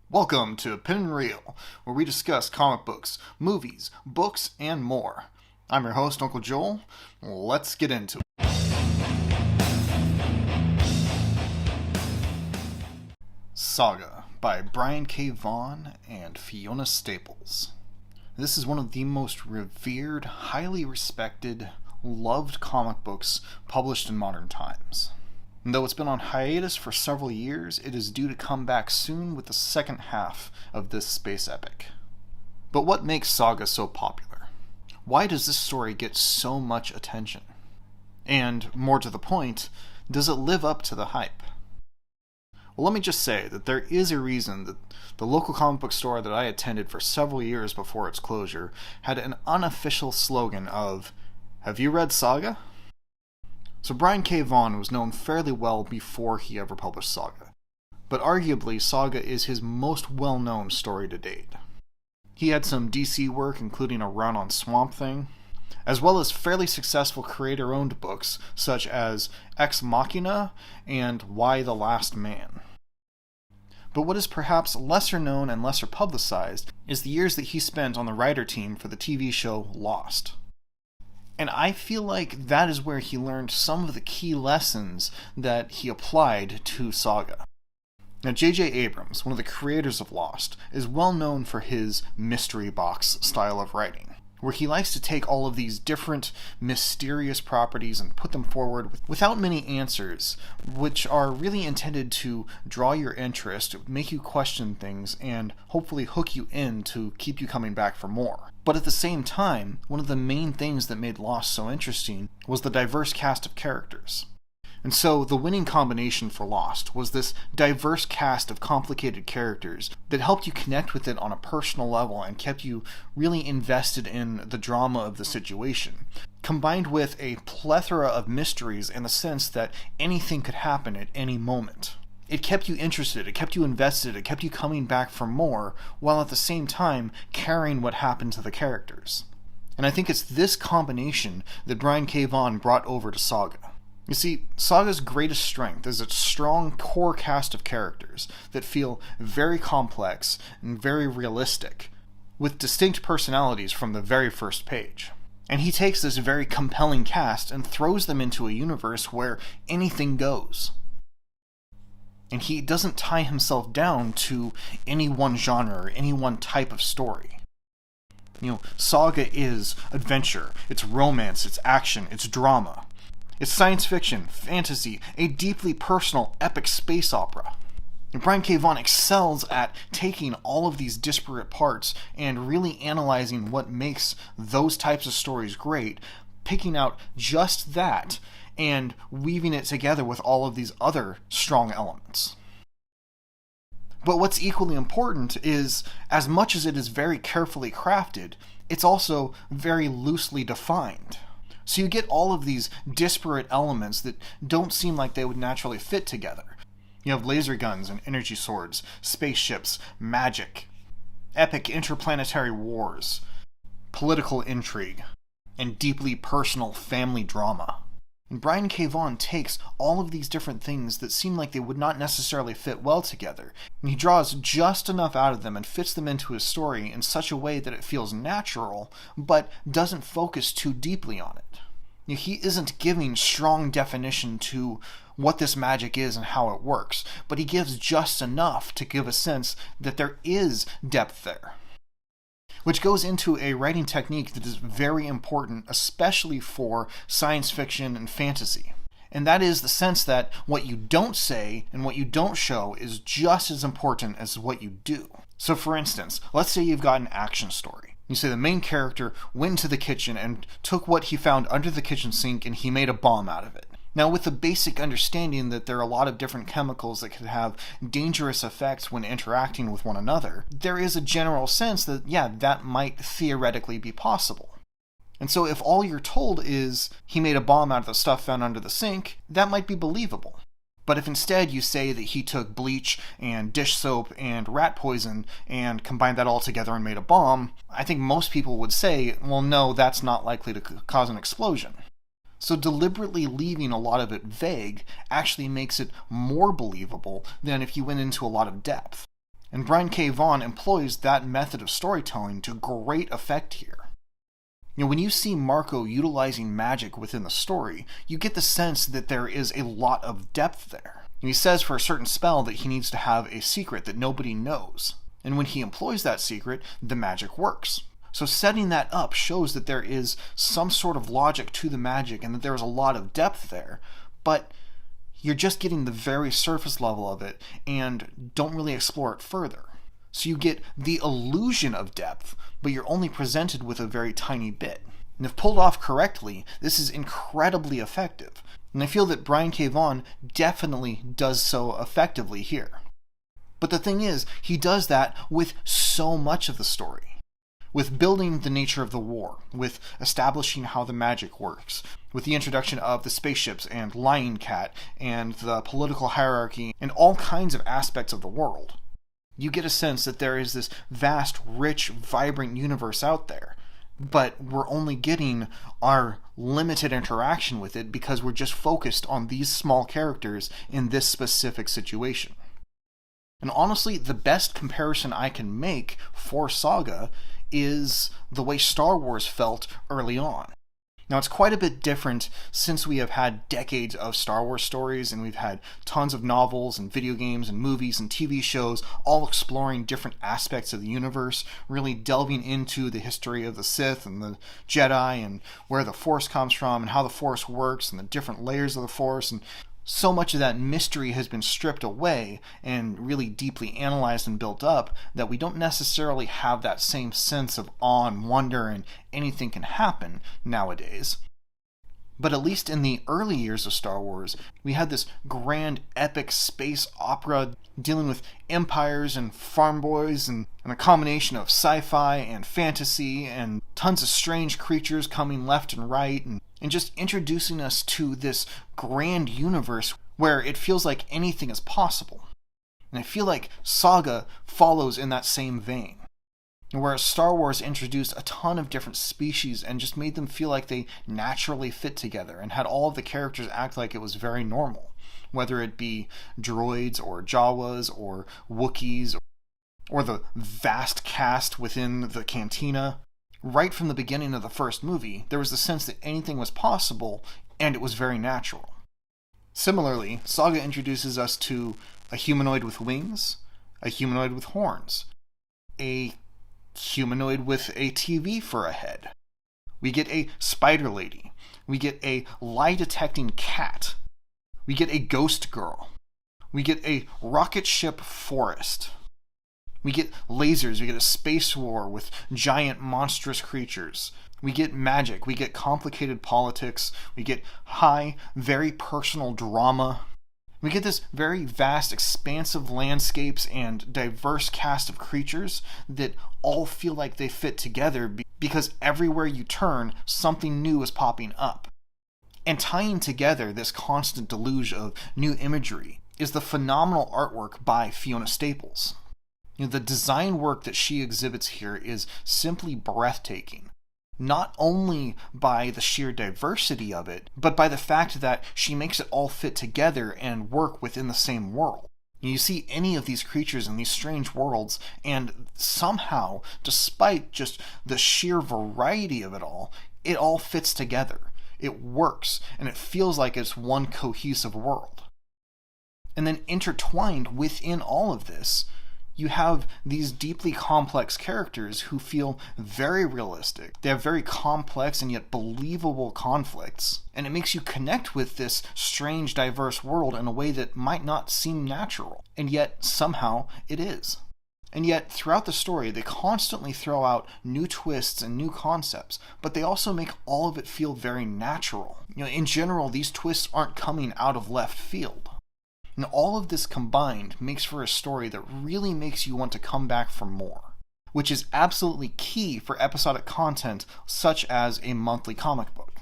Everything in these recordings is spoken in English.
Welcome to Pin and Reel, where we discuss comic books, movies, books, and more. I'm your host, Uncle Joel. Let's get into it. Saga by Brian K. Vaughan and Fiona Staples. This is one of the most revered, highly respected, loved comic books published in modern times. And though it's been on hiatus for several years, it is due to come back soon with the second half of this space epic. But what makes Saga so popular? Why does this story get so much attention? And, more to the point, does it live up to the hype? Well, let me just say that there is a reason that the local comic book store that I attended for several years before its closure had an unofficial slogan of, "Have you read Saga?" So Brian K. Vaughan was known fairly well before he ever published Saga, but arguably Saga is his most well-known story to date. He had some DC work, including a run on Swamp Thing, as well as fairly successful creator-owned books such as Ex Machina and Y the Last Man. But what is perhaps lesser known and lesser publicized is the years that he spent on the writer team for the TV show Lost. And I feel like that is where he learned some of the key lessons that he applied to Saga. Now, J.J. Abrams, one of the creators of Lost, is well known for his mystery box style of writing, where he likes to take all of these different mysterious properties and put them forward without many answers, which are really intended to draw your interest, make you question things, and hopefully hook you in to keep you coming back for more. But at the same time, one of the main things that made Lost so interesting was the diverse cast of characters. And so the winning combination for Lost was this diverse cast of complicated characters that helped you connect with it on a personal level and kept you really invested in the drama of the situation, combined with a plethora of mysteries in the sense that anything could happen at any moment. It kept you interested, it kept you invested, it kept you coming back for more, while at the same time caring what happened to the characters. And I think it's this combination that Brian K. Vaughan brought over to Saga. You see, Saga's greatest strength is its strong core cast of characters that feel very complex and very realistic, with distinct personalities from the very first page. And he takes this very compelling cast and throws them into a universe where anything goes. And he doesn't tie himself down to any one genre or any one type of story. Saga is adventure, it's romance, it's action, it's drama. It's science fiction, fantasy, a deeply personal, epic space opera. And Brian K. Vaughan excels at taking all of these disparate parts and really analyzing what makes those types of stories great, picking out just that, and weaving it together with all of these other strong elements. But what's equally important is, as much as it is very carefully crafted, it's also very loosely defined. So you get all of these disparate elements that don't seem like they would naturally fit together. You have laser guns and energy swords, spaceships, magic, epic interplanetary wars, political intrigue, and deeply personal family drama. And Brian K. Vaughan takes all of these different things that seem like they would not necessarily fit well together, and he draws just enough out of them and fits them into his story in such a way that it feels natural, but doesn't focus too deeply on it. He isn't giving strong definition to what this magic is and how it works, but he gives just enough to give a sense that there is depth there. Which goes into a writing technique that is very important, especially for science fiction and fantasy. And that is the sense that what you don't say and what you don't show is just as important as what you do. So for instance, let's say you've got an action story. You say the main character went into the kitchen and took what he found under the kitchen sink and he made a bomb out of it. Now, with the basic understanding that there are a lot of different chemicals that could have dangerous effects when interacting with one another, there is a general sense that, that might theoretically be possible. And so if all you're told is he made a bomb out of the stuff found under the sink, that might be believable. But if instead you say that he took bleach and dish soap and rat poison and combined that all together and made a bomb, I think most people would say, well, no, that's not likely to cause an explosion. So deliberately leaving a lot of it vague actually makes it more believable than if you went into a lot of depth. And Brian K. Vaughan employs that method of storytelling to great effect here. When you see Marco utilizing magic within the story, you get the sense that there is a lot of depth there. He says for a certain spell that he needs to have a secret that nobody knows. And when he employs that secret, the magic works. So setting that up shows that there is some sort of logic to the magic and that there is a lot of depth there, but you're just getting the very surface level of it and don't really explore it further. So you get the illusion of depth, but you're only presented with a very tiny bit. And if pulled off correctly, this is incredibly effective. And I feel that Brian K. Vaughan definitely does so effectively here. But the thing is, he does that with so much of the story. With building the nature of the war, with establishing how the magic works, with the introduction of the spaceships and Lion Cat and the political hierarchy and all kinds of aspects of the world. You get a sense that there is this vast, rich, vibrant universe out there, but we're only getting our limited interaction with it because we're just focused on these small characters in this specific situation. And honestly, the best comparison I can make for Saga is the way Star Wars felt early on. Now, it's quite a bit different since we have had decades of Star Wars stories, and we've had tons of novels and video games and movies and TV shows all exploring different aspects of the universe, really delving into the history of the Sith and the Jedi and where the Force comes from and how the Force works and the different layers of the Force. And so much of that mystery has been stripped away and really deeply analyzed and built up that we don't necessarily have that same sense of awe and wonder and anything can happen nowadays. But at least in the early years of Star Wars, we had this grand epic space opera dealing with empires and farm boys and a combination of sci-fi and fantasy and tons of strange creatures coming left and right and just introducing us to this grand universe where it feels like anything is possible. And I feel like Saga follows in that same vein. Whereas Star Wars introduced a ton of different species and just made them feel like they naturally fit together and had all of the characters act like it was very normal. Whether it be droids or Jawas or Wookiees or the vast cast within the cantina. Right from the beginning of the first movie, there was the sense that anything was possible, and it was very natural. Similarly, Saga introduces us to a humanoid with wings, a humanoid with horns, a humanoid with a TV for a head. We get a spider lady. We get a lie-detecting cat. We get a ghost girl. We get a rocket ship forest. We get lasers, we get a space war with giant monstrous creatures. We get magic, we get complicated politics, we get high, very personal drama. We get this very vast, expansive landscapes and diverse cast of creatures that all feel like they fit together because everywhere you turn, something new is popping up. And tying together this constant deluge of new imagery is the phenomenal artwork by Fiona Staples. The design work that she exhibits here is simply breathtaking. Not only by the sheer diversity of it, but by the fact that she makes it all fit together and work within the same world. You see any of these creatures in these strange worlds, and somehow, despite just the sheer variety of it all fits together. It works, and it feels like it's one cohesive world. And then intertwined within all of this, you have these deeply complex characters who feel very realistic. They have very complex and yet believable conflicts. And it makes you connect with this strange, diverse world in a way that might not seem natural. And yet, somehow, it is. And yet, throughout the story, they constantly throw out new twists and new concepts, but they also make all of it feel very natural. In general, these twists aren't coming out of left field. And all of this combined makes for a story that really makes you want to come back for more, which is absolutely key for episodic content such as a monthly comic book.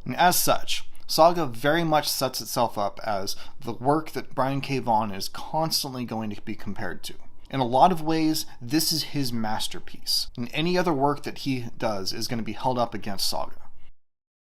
And as such, Saga very much sets itself up as the work that Brian K. Vaughan is constantly going to be compared to. In a lot of ways, this is his masterpiece, and any other work that he does is going to be held up against Saga.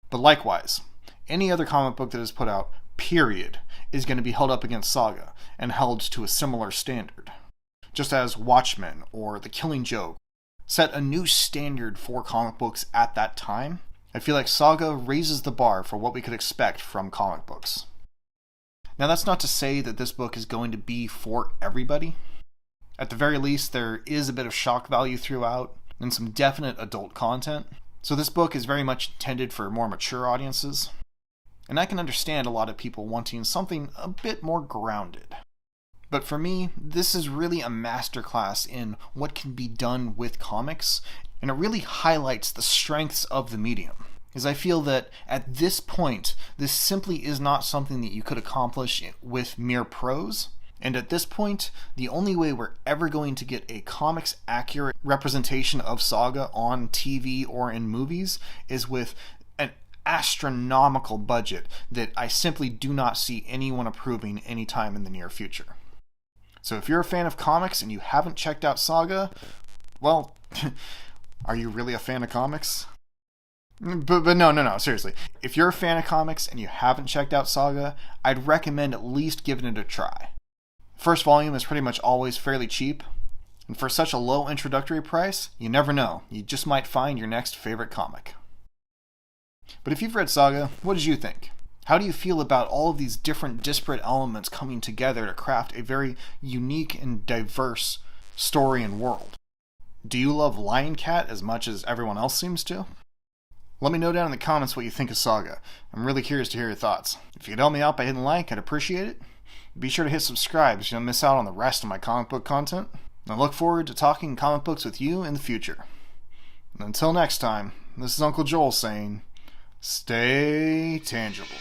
But likewise, any other comic book that is put out, period, is going to be held up against Saga and held to a similar standard. just as Watchmen or The Killing Joke set a new standard for comic books at that time. I feel like Saga raises the bar for what we could expect from comic books. Now, that's not to say that this book is going to be for everybody. At the very least, there is a bit of shock value throughout and some definite adult content. So this book is very much intended for more mature audiences. And I can understand a lot of people wanting something a bit more grounded. But for me, this is really a masterclass in what can be done with comics, and it really highlights the strengths of the medium. As I feel that at this point, this simply is not something that you could accomplish with mere prose. And at this point, the only way we're ever going to get a comics accurate representation of Saga on TV or in movies is with an astronomical budget that I simply do not see anyone approving anytime in the near future. So if you're a fan of comics and you haven't checked out Saga, well, are you really a fan of comics? But no, seriously. If you're a fan of comics and you haven't checked out Saga, I'd recommend at least giving it a try. First volume is pretty much always fairly cheap, and for such a low introductory price, you never know, you just might find your next favorite comic. But if you've read Saga, what did you think? How do you feel about all of these different disparate elements coming together to craft a very unique and diverse story and world? Do you love Lion Cat as much as everyone else seems to? Let me know down in the comments what you think of Saga. I'm really curious to hear your thoughts. If you could help me out by hitting like, I'd appreciate it. Be sure to hit subscribe so you don't miss out on the rest of my comic book content. I look forward to talking comic books with you in the future. And until next time, this is Uncle Joel saying, stay tangible.